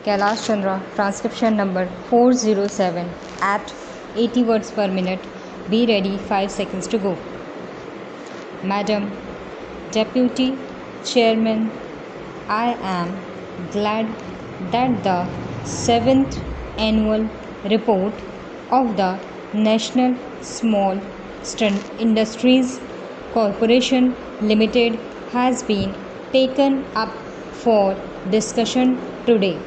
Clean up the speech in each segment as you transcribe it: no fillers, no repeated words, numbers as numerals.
Kailash Chandra, transcription number 407 at 80 words per minute. Be ready, 5 seconds to go. Madam Deputy Chairman, I am glad that the 7th annual report of the National Small Industries Corporation Limited has been taken up for discussion today.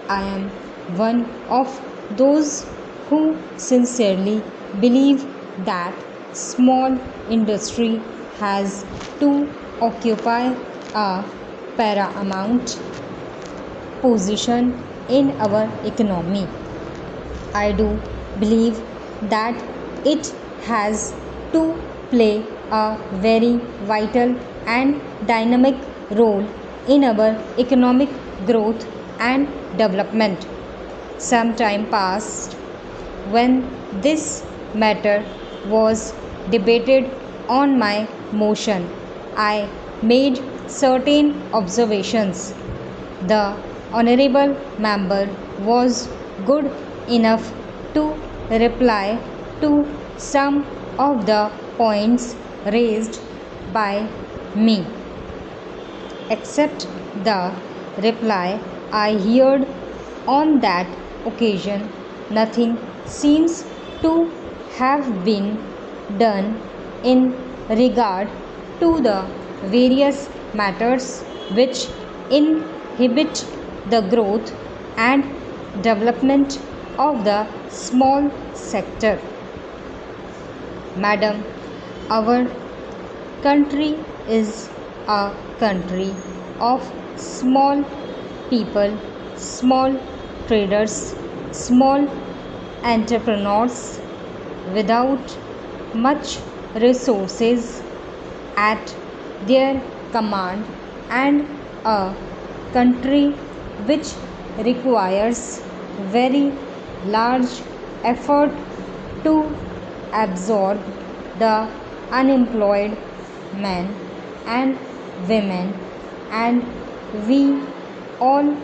I am one of those who sincerely believe that small industry has to occupy a paramount position in our economy. I do believe that it has to play a very vital and dynamic role in our economic growth and development. Some time passed when this matter was debated on my motion. I made certain observations. The honorable member was good enough to reply to some of the points raised by me. Except the reply I heard on that occasion, nothing seems to have been done in regard to the various matters which inhibit the growth and development of the small sector. Madam, our country is a country of small people, small traders, small entrepreneurs without much resources at their command, and a country which requires very large effort to absorb the unemployed men and women, and we all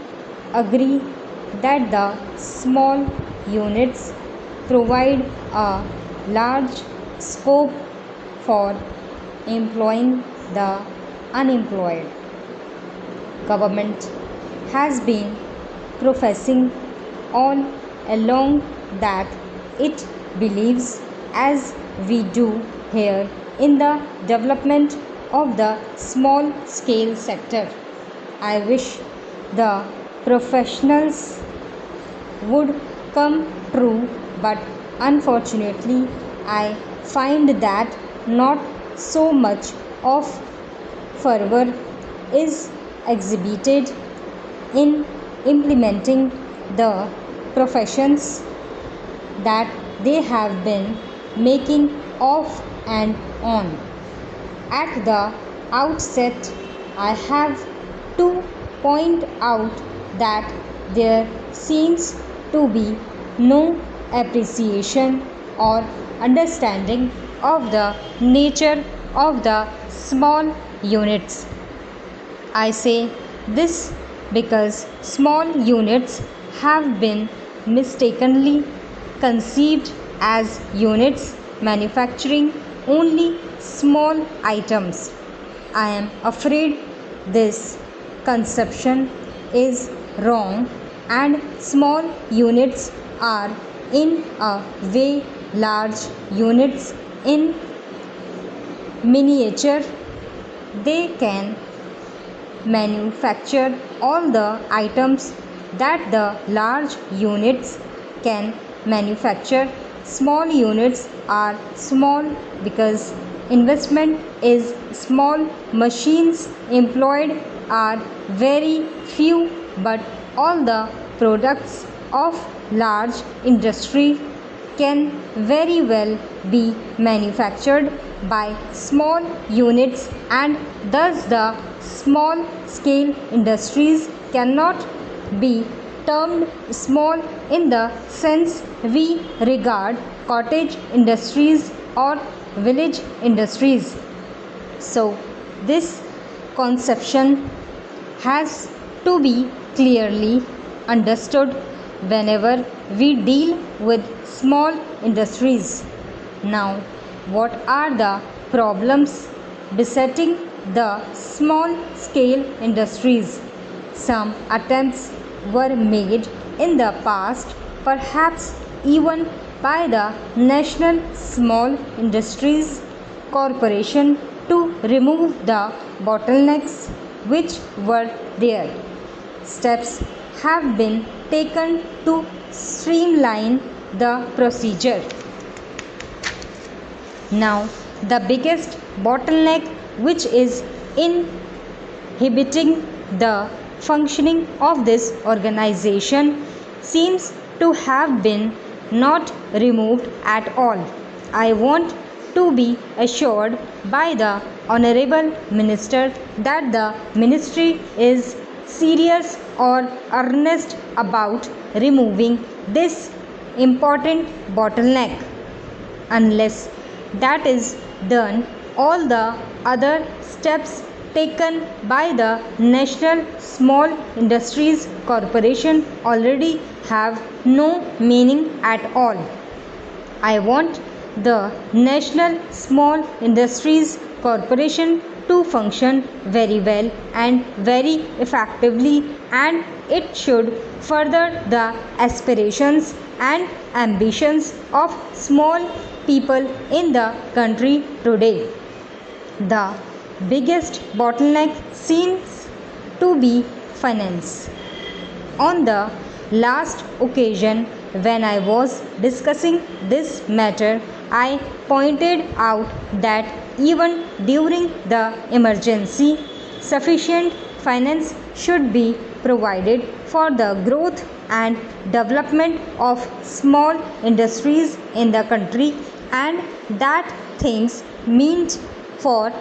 agree that the small units provide a large scope for employing the unemployed. Government has been professing all along that it believes, as we do here, in the development of the small scale sector. I wish the professionals would come true, but unfortunately I find that not so much of fervor is exhibited in implementing the professions that they have been making off and on. At the outset, I have to point out that there seems to be no appreciation or understanding of the nature of the small units. I say this because small units have been mistakenly conceived as units manufacturing only small items. I am afraid this conception is wrong, and small units are in a way large units in miniature. They can manufacture all the items that the large units can manufacture. Small units are small because investment is small, machines employed are very few, but all the products of large industry can very well be manufactured by small units, and thus the small scale industries cannot be termed small in the sense we regard cottage industries or village industries. So, this conception has to be clearly understood whenever we deal with small industries. Now, what are the problems besetting the small scale industries? Some attempts were made in the past, perhaps even by the National Small Industries Corporation, to remove the bottlenecks which were there. Steps have been taken to streamline the procedure. Now, the biggest bottleneck which is inhibiting the functioning of this organization seems to have been not removed at all. I want to be assured by the Honorable Minister that the Ministry is serious or earnest about removing this important bottleneck. Unless that is done, all the other steps taken by the National Small Industries Corporation already have no meaning at all. I want the National Small Industries Corporation to function very well and very effectively, and it should further the aspirations and ambitions of small people in the country today. The biggest bottleneck seems to be finance. On the last occasion when I was discussing this matter, I pointed out that even during the emergency, sufficient finance should be provided for the growth and development of small industries in the country, and that things meant for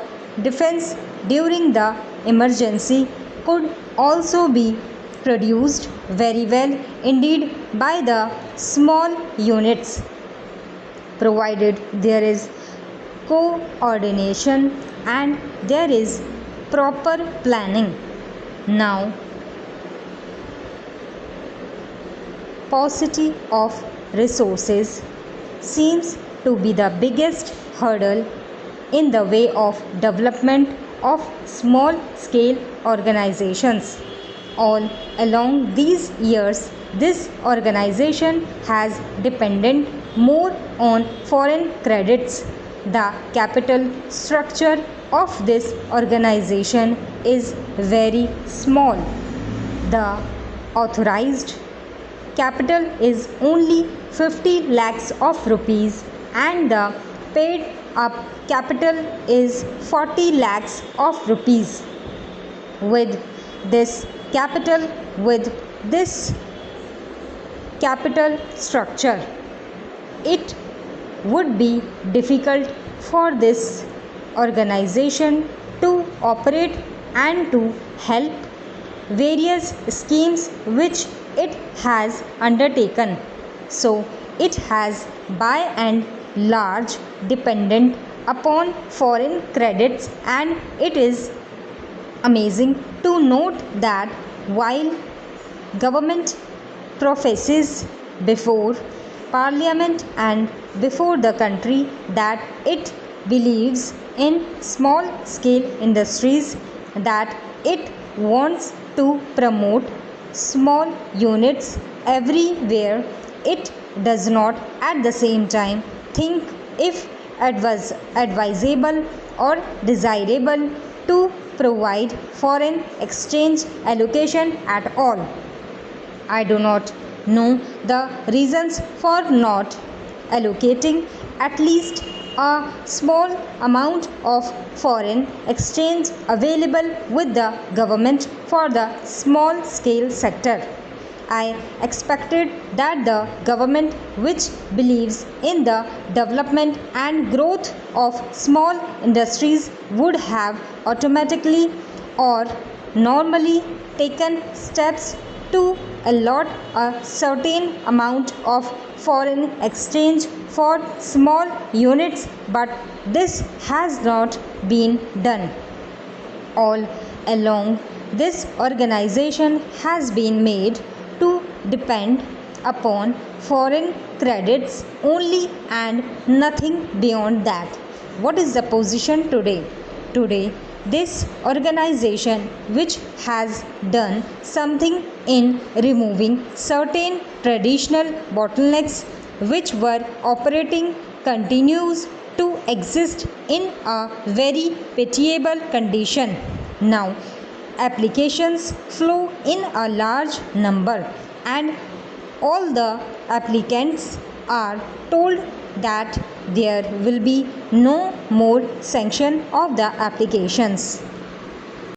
defense during the emergency could also be produced very well indeed by the small units, provided there is coordination and there is proper planning. Now, paucity of resources seems to be the biggest hurdle in the way of development of small scale organizations. All along these years, this organization has depended more on foreign credits. The capital structure of this organization is very small. The authorized capital is only 50 lakhs of rupees and the paid up capital is 40 lakhs of rupees. With this capital structure, it would be difficult for this organization to operate and to help various schemes which it has undertaken. So, it has by and large dependent upon foreign credits, and it is amazing to note that while government professes before parliament and before the country that it believes in small scale industries, that it wants to promote small units everywhere, it does not at the same time think if it was advisable or desirable to provide foreign exchange allocation at all. I do not know the reasons for not allocating at least a small amount of foreign exchange available with the government for the small scale sector. I expected that the government, which believes in the development and growth of small industries, would have automatically or normally taken steps to allot a certain amount of foreign exchange for small units, but this has not been done. All along, this organization has been made to depend upon foreign credits only and nothing beyond that. What is the position today? Today, this organization, which has done something in removing certain traditional bottlenecks which were operating, continues to exist in a very pitiable condition. Now, applications flow in a large number, and all the applicants are told that there will be no more sanction of the applications.